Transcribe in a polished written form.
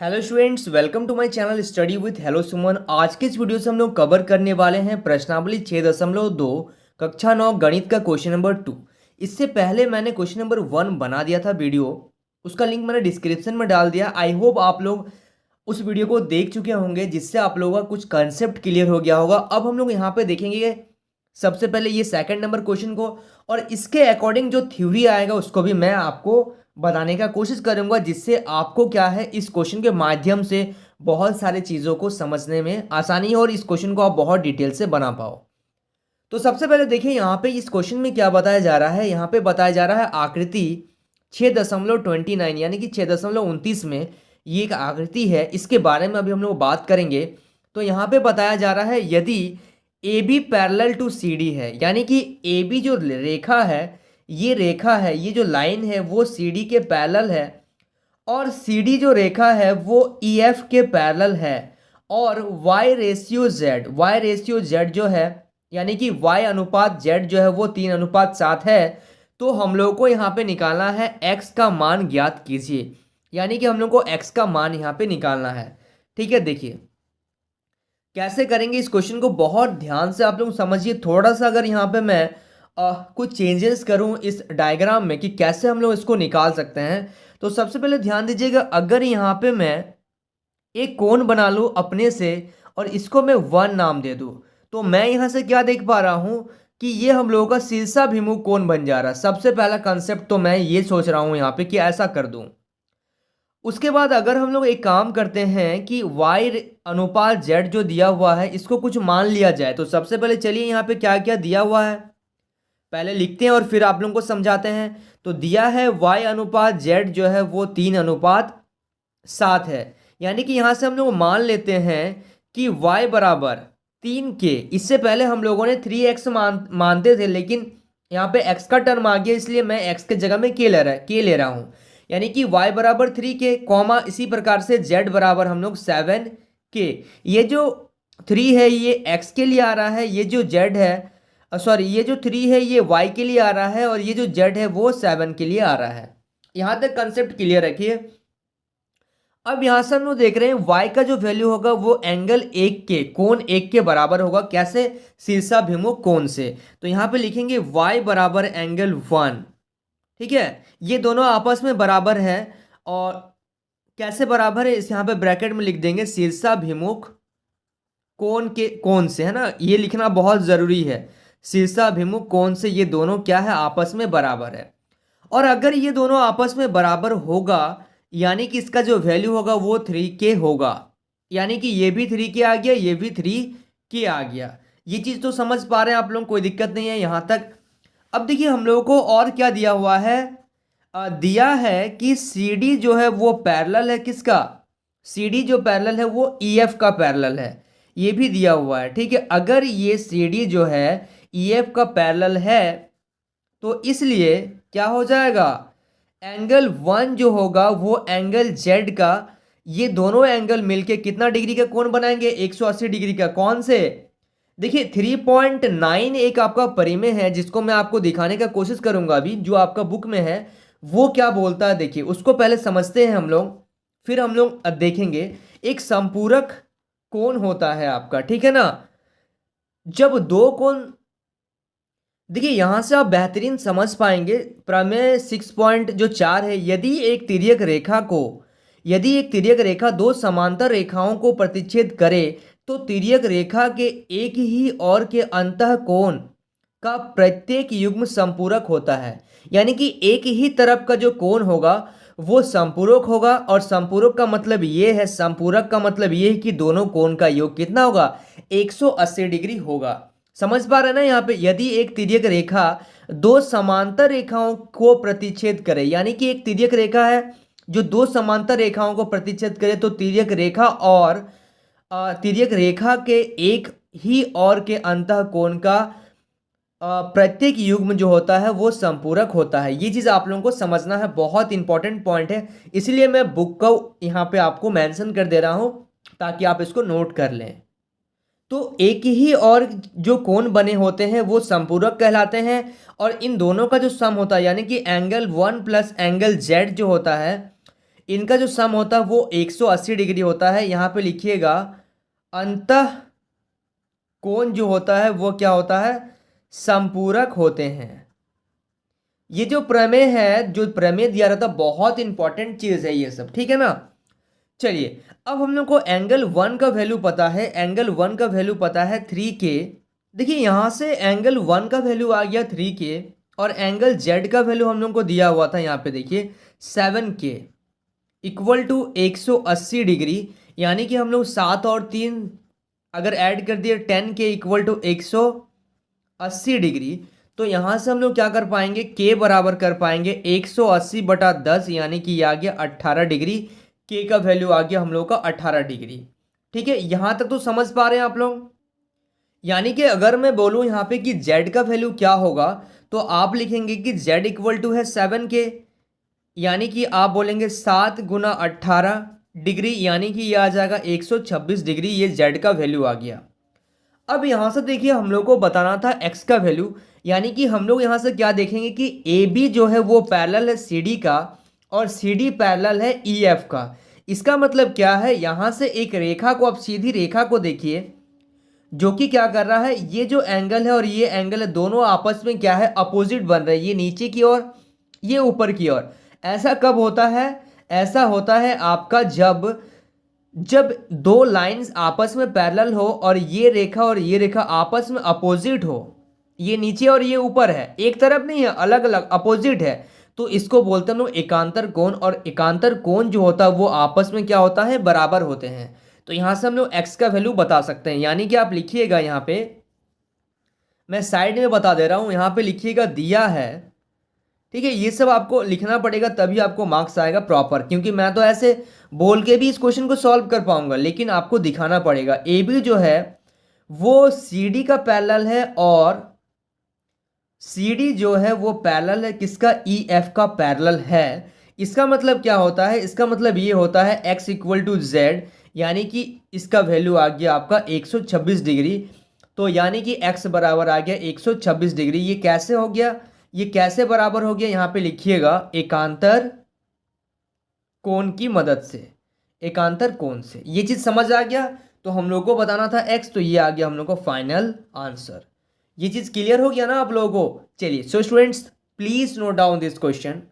Hello students, welcome to my channel study with hello Suman. आज के इस वीडियो से हम लोग कवर करने वाले हैं प्रश्नावली 6.2 कक्षा 9 गणित का क्वेश्चन नंबर 2। इससे पहले मैंने क्वेश्चन नंबर 1 बना दिया था वीडियो, उसका लिंक मैंने डिस्क्रिप्शन में डाल दिया। आई होप आप लोग उस वीडियो को देख चुके होंगे, जिससे आप लोगों का कुछ कंसेप्ट क्लियर हो गया होगा। अब हम लोग यहाँ पे देखेंगे सबसे पहले ये सेकंड नंबर क्वेश्चन को, और इसके अकॉर्डिंग जो थ्योरी आएगा उसको भी मैं आपको बताने का कोशिश करूंगा, जिससे आपको क्या है इस क्वेश्चन के माध्यम से बहुत सारी चीज़ों को समझने में आसानी हो और इस क्वेश्चन को आप बहुत डिटेल से बना पाओ। तो सबसे पहले देखिए यहाँ पे इस क्वेश्चन में क्या बताया जा रहा है। यहाँ पे बताया जा रहा है आकृति 6.29 यानी कि 6.29 में ये एक आकृति है, इसके बारे में अभी हम लोग बात करेंगे। तो यहाँ पे बताया जा रहा है यदि A B parallel to C D है, यानी कि ए बी जो रेखा है, ये रेखा है, ये जो लाइन है वो सी डी के पैरेलल है, और सी डी जो रेखा है वो ई एफ के पैरेलल है, और वाई रेशियो जेड जो है, यानी कि y अनुपात z जो है वो 3:7 है। तो हम लोग को यहाँ पे निकालना है x का मान ज्ञात कीजिए, यानी कि हम लोग को x का मान यहाँ पे निकालना है। ठीक है, देखिए कैसे करेंगे इस क्वेश्चन को, बहुत ध्यान से आप लोग समझिए। थोड़ा सा अगर यहाँ पे मैं कुछ चेंजेस करूँ इस डायग्राम में कि कैसे हम लोग इसको निकाल सकते हैं, तो सबसे पहले ध्यान दीजिएगा। अगर यहाँ पे मैं एक कोण बना लूँ अपने से और इसको मैं 1 नाम दे दूँ, तो मैं यहाँ से क्या देख पा रहा हूँ कि ये हम लोगों का शीर्षाभिमुख कोण बन जा रहा है। सबसे पहला कंसेप्ट तो मैं ये सोच रहा हूँ यहाँ पे कि ऐसा कर दूँ। उसके बाद अगर हम लोग एक काम करते हैं कि y अनुपात z जो दिया हुआ है इसको कुछ मान लिया जाए, तो सबसे पहले चलिए यहाँ पे क्या क्या दिया हुआ है पहले लिखते हैं और फिर आप लोगों को समझाते हैं। तो दिया है y अनुपात z जो है वो 3:7 है, यानी कि यहाँ से हम लोग मान लेते हैं कि y बराबर 3 के, इससे पहले हम लोगों ने 3x मानते थे, लेकिन यहाँ पे x का टर्म आ गया, इसलिए मैं x के जगह में k ले रहा हूँ, यानी कि y बराबर 3 के कॉमा इसी प्रकार से z बराबर हम लोग 7 के। ये जो 3 है ये x के लिए आ रहा है, ये जो z है सॉरी ये जो 3 है ये y के लिए आ रहा है, और ये जो z है वो 7 के लिए आ रहा है। यहाँ तक कंसेप्ट क्लियर रखिए। अब यहाँ से हम लोग देख रहे हैं y का जो वैल्यू होगा वो एंगल 1 के, कोण 1 के बराबर होगा। कैसे? शीर्षाभिमुख कोण से। तो यहाँ पे लिखेंगे y बराबर एंगल 1। ठीक है, ये दोनों आपस में बराबर है, और कैसे बराबर है इस यहाँ पे ब्रैकेट में लिख देंगे शीर्षाभिमुख कोण के कोण से, है ना, ये लिखना बहुत जरूरी है। शीर्षाभिमुख कोण से ये दोनों क्या है, आपस में बराबर है। और अगर ये दोनों आपस में बराबर होगा, यानी कि इसका जो वैल्यू होगा वो 3k होगा, यानी कि ये भी 3k आ गया, ये भी 3k आ गया। ये चीज़ तो समझ पा रहे हैं आप लोग, कोई दिक्कत नहीं है यहाँ तक। अब देखिए हम लोगों को और क्या दिया हुआ है, दिया है कि CD जो है वो पैरेलल है, किसका? CD जो पैरेलल है वो EF का पैरेलल है, ये भी दिया हुआ है। ठीक है, अगर ये CD जो है EF का पैरेलल है तो इसलिए क्या हो जाएगा, एंगल 1 जो होगा वो एंगल Z का, ये दोनों एंगल मिलके कितना डिग्री का कोण बनाएंगे, 180 डिग्री का। कौन से? देखिए 3.9 एक आपका परिमेय है, जिसको मैं आपको दिखाने का कोशिश करूंगा अभी, जो आपका बुक में है वो क्या बोलता है देखिए, उसको पहले समझते हैं हम लोग, फिर हम लोग देखेंगे। एक संपूरक कोण होता है आपका, ठीक है ना, जब दो कोण, देखिए यहां से आप बेहतरीन समझ पाएंगे। प्रमेय 6.4 है, यदि एक तिर्यक रेखा दो समांतर रेखाओं को प्रतिच्छेद करे तो तिर्यक रेखा के एक ही ओर के अंतः कोण का प्रत्येक युग्म संपूरक होता है, यानी कि एक ही तरफ का जो कोण होगा वो संपूरक होगा। और संपूरक का मतलब ये है, संपूरक का मतलब ये है कि दोनों कोण का योग कितना होगा, 180 डिग्री होगा। समझ पा रहे हैं ना? यहाँ पे यदि एक तिर्यक रेखा दो समांतर रेखाओं को प्रतिच्छेद करे, यानी कि एक तिर्यक रेखा है जो दो समांतर रेखाओं को प्रतिच्छेद करे, तो तिर्यक रेखा और तिर्यक रेखा के एक ही ओर के अंतः कोण का प्रत्येक युग्म जो होता है वो संपूरक होता है। ये चीज़ आप लोगों को समझना है, बहुत इंपॉर्टेंट पॉइंट है, इसलिए मैं बुक को यहाँ पे आपको मेंशन कर दे रहा हूँ ताकि आप इसको नोट कर लें। तो एक ही और जो कोण बने होते हैं वो संपूरक कहलाते हैं, और इन दोनों का जो सम होता है, यानी कि एंगल 1 प्लस एंगल Z जो होता है, इनका जो सम होता है वो 180 डिग्री होता है। यहाँ पे लिखिएगा अंतः कोण जो होता है वो क्या होता है, संपूरक होते हैं। ये जो प्रमेय है, जो प्रमेय दिया रहता है, बहुत इंपॉर्टेंट चीज है ये सब, ठीक है ना। चलिए अब हम लोग को एंगल वन का वैल्यू पता है, एंगल वन का वैल्यू पता है 3K। देखिए यहाँ से एंगल वन का वैल्यू आ गया 3K और एंगल जेड का वैल्यू हम लोग को दिया हुआ था यहाँ पे देखिए 7K इक्वल टू 180 डिग्री। यानी कि हम लोग 7 और 3 अगर ऐड कर दिए 10K इक्वल टू 180 डिग्री, तो यहाँ से हम लोग क्या कर पाएंगे, K बराबर कर पाएंगे 180/10 यानी कि ये आ गया 18 डिग्री। K का वैल्यू आ गया हम लोग का 18 डिग्री। ठीक है, यहाँ तक तो समझ पा रहे हैं आप लोग। यानी कि अगर मैं बोलूँ यहाँ पे कि Z का वैल्यू क्या होगा, तो आप लिखेंगे कि Z इक्वल टू है 7K, यानी कि आप बोलेंगे 7 गुना 18 डिग्री, यानी कि ये आ जाएगा 126 डिग्री। ये Z का वैल्यू आ गया। अब यहाँ से देखिए हम लोग को बताना था X का वैल्यू, यानी कि हम लोग यहाँ से क्या देखेंगे कि AB जो है वो पैरेलल है CD का और CD पैरेलल है EF का। इसका मतलब क्या है, यहाँ से एक रेखा को, आप सीधी रेखा को देखिए जो कि क्या कर रहा है, ये जो एंगल है और ये एंगल है, दोनों आपस में क्या है, अपोजिट बन रहे हैं। ये नीचे की ओर, ये ऊपर की ओर। ऐसा कब होता है, ऐसा होता है आपका जब दो लाइंस आपस में पैरेलल हो और ये रेखा आपस में अपोजिट हो। ये नीचे और ये ऊपर है, एक तरफ नहीं है, अलग अलग अपोजिट है, तो इसको बोलते हैं हम लोग एकांतर कोण। और एकांतर कोण जो होता है वो आपस में क्या होता है, बराबर होते हैं। तो यहां से हम लोग x का वैल्यू बता सकते हैं। यानी कि आप लिखिएगा, यहाँ पे मैं साइड में बता दे रहा हूं, यहाँ पे लिखिएगा दिया है। ठीक है, ये सब आपको लिखना पड़ेगा तभी आपको मार्क्स आएगा प्रॉपर, क्योंकि मैं तो ऐसे बोल के भी इस क्वेश्चन को सॉल्व कर पाऊंगा, लेकिन आपको दिखाना पड़ेगा। ए बी जो है वो सी डी का पैरेलल है और सी डी जो है वो पैरेलल है किसका, ई एफ का पैरेलल है। इसका मतलब क्या होता है, इसका मतलब ये होता है x इक्वल टू जेड, यानी कि इसका वैल्यू आ गया आपका 126 डिग्री। तो यानी कि x बराबर आ गया 126 डिग्री। ये कैसे हो गया, ये कैसे बराबर हो गया, यहाँ पे लिखिएगा एकांतर कोण की मदद से, एकांतर कोण से। ये चीज समझ आ गया। तो हम लोग को बताना था x, तो ये आ गया हम लोग को फाइनल आंसर। ये चीज क्लियर हो गया ना आप लोगों को। चलिए, so students please note down this question.